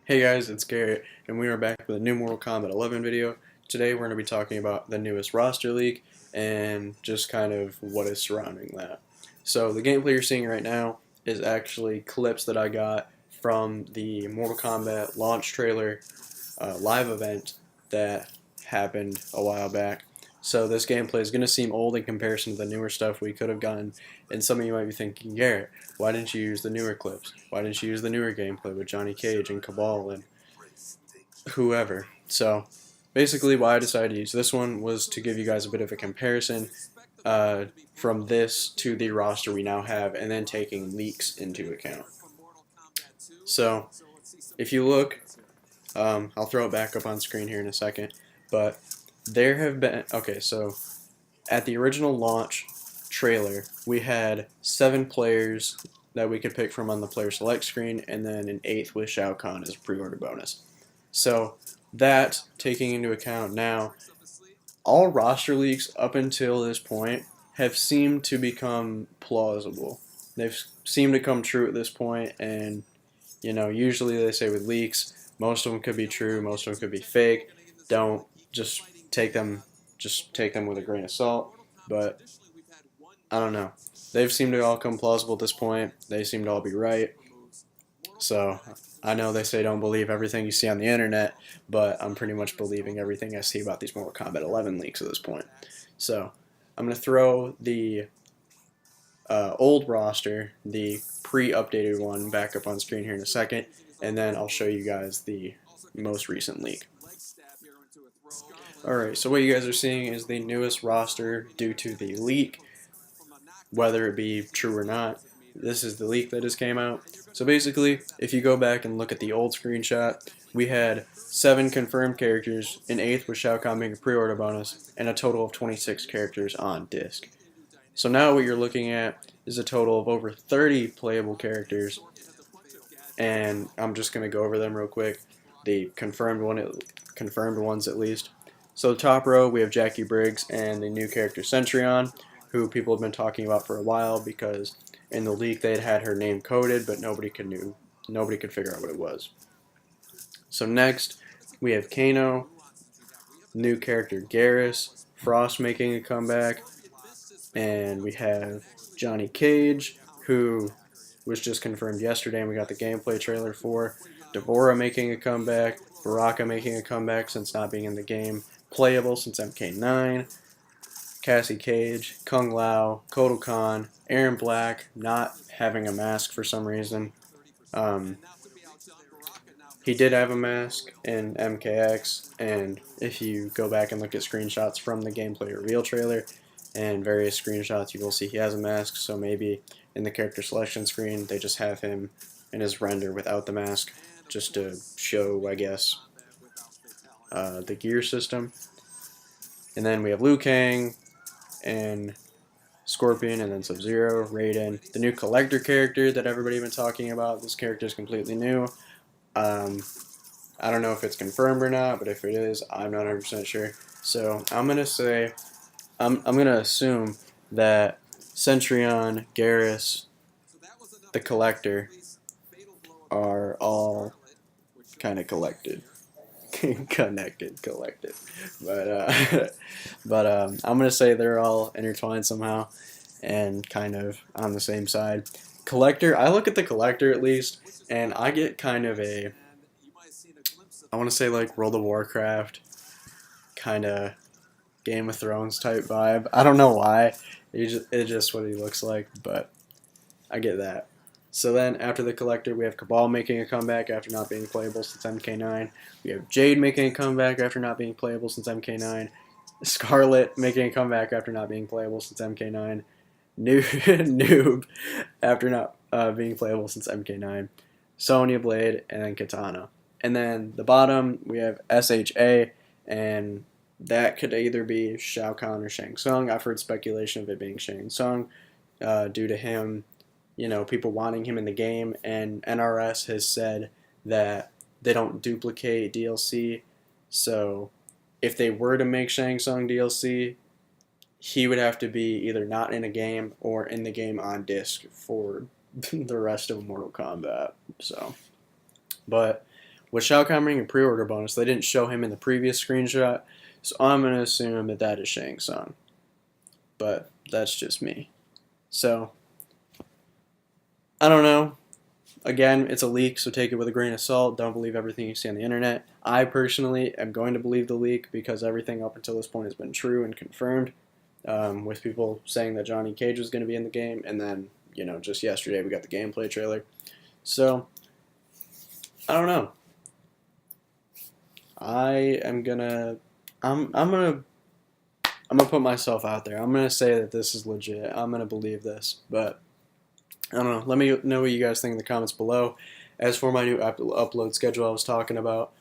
Hey guys, it's Garrett, and we are back with a new Mortal Kombat 11 video. Today we're going to be talking about the newest roster leak and just kind of what is surrounding that. So the gameplay you're seeing right now is actually clips that I got from the Mortal Kombat launch trailer live event that happened a while back. So this gameplay is going to seem old in comparison to the newer stuff we could have gotten, and some of you might be thinking, Garrett, why didn't you use the newer clips? Why didn't you use the newer gameplay with Johnny Cage and Cabal and whoever? So basically why I decided to use this one was to give you guys a bit of a comparison from this to the roster we now have, and then taking leaks into account. So if you look, I'll throw it back up on screen here in a second, but there have been, okay, so at the original launch trailer, we had 7 players that we could pick from on the player select screen, and then an 8th with Shao Kahn as a pre-order bonus. So that, taking into account now, all roster leaks up until this point have seemed to become plausible. They've seemed to come true at this point, and usually they say with leaks, most of them could be true, most of them could be fake. Don't just take them with a grain of salt. But I don't know. They've seemed to all come plausible at this point. They seem to all be right. So I know they say don't believe everything you see on the internet, but I'm pretty much believing everything I see about these Mortal Kombat 11 leaks at this point. So I'm going to throw the old roster, the pre-updated one, back up on screen here in a second, and then I'll show you guys the most recent leak. Alright, so what you guys are seeing is the newest roster due to the leak, whether it be true or not. This is the leak that just came out. So basically, if you go back and look at the old screenshot, we had 7 confirmed characters, an 8th with Shao Kahn being a pre-order bonus, and a total of 26 characters on disc. So now what you're looking at is a total of over 30 playable characters, and I'm just going to go over them real quick. The confirmed ones at least. So the top row, we have Jackie Briggs and the new character Centurion, who people have been talking about for a while because in the leak they had her name coded, but nobody could figure out what it was. So next, we have Kano, new character Garrus, Frost making a comeback, and we have Johnny Cage, who was just confirmed yesterday, and we got the gameplay trailer for. Devora making a comeback, Baraka making a comeback since not being in the game, playable since MK9, Cassie Cage, Kung Lao, Kotal Khan, Aaron Black not having a mask for some reason. He did have a mask in MKX, and if you go back and look at screenshots from the gameplay reveal trailer and various screenshots, you will see he has a mask, so maybe in the character selection screen they just have him in his render without the mask, just to show, I guess, the gear system. And then we have Liu Kang and Scorpion, and then Sub-Zero, Raiden, the new Collector character that everybody's been talking about. This character is completely new. I don't know if it's confirmed or not, but if it is, I'm not 100% sure. So I'm gonna say, I'm gonna assume that Centurion, Garrus, the Collector are all kind of collected. Collected, but I'm gonna say they're all intertwined somehow and kind of on the same side. Collector, I look at the Collector at least, and I get kind of a, I want to say like World of Warcraft, kind of Game of Thrones type vibe. I don't know why, it's just what he looks like, but I get that. So then, after the Collector, we have Cabal making a comeback after not being playable since MK9. We have Jade making a comeback after not being playable since MK9. Scarlet making a comeback after not being playable since MK9. Noob after not being playable since MK9. Sonya Blade, and then Katana. And then the bottom, we have SHA, and that could either be Shao Kahn or Shang Tsung. I've heard speculation of it being Shang Tsung due to him, people wanting him in the game, and NRS has said that they don't duplicate DLC, so if they were to make Shang Tsung DLC, he would have to be either not in a game or in the game on disc for the rest of Mortal Kombat. So, but with Shao Kahn bringing a pre-order bonus, they didn't show him in the previous screenshot, so I'm going to assume that that is Shang Tsung. But that's just me. So, I don't know. Again, it's a leak, so take it with a grain of salt. Don't believe everything you see on the internet. I personally am going to believe the leak because everything up until this point has been true and confirmed, with people saying that Johnny Cage was going to be in the game, and then, just yesterday we got the gameplay trailer. So, I don't know. I'm gonna put myself out there. I'm gonna say that this is legit. I'm gonna believe this, but I don't know. Let me know what you guys think in the comments below. As for my new upload schedule I was talking about,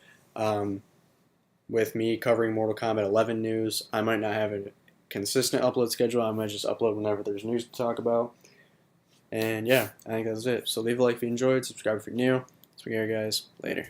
with me covering Mortal Kombat 11 news, I might not have a consistent upload schedule. I might just upload whenever there's news to talk about. And yeah, I think that's it. So leave a like if you enjoyed, subscribe if you're new. So we go, guys. Later.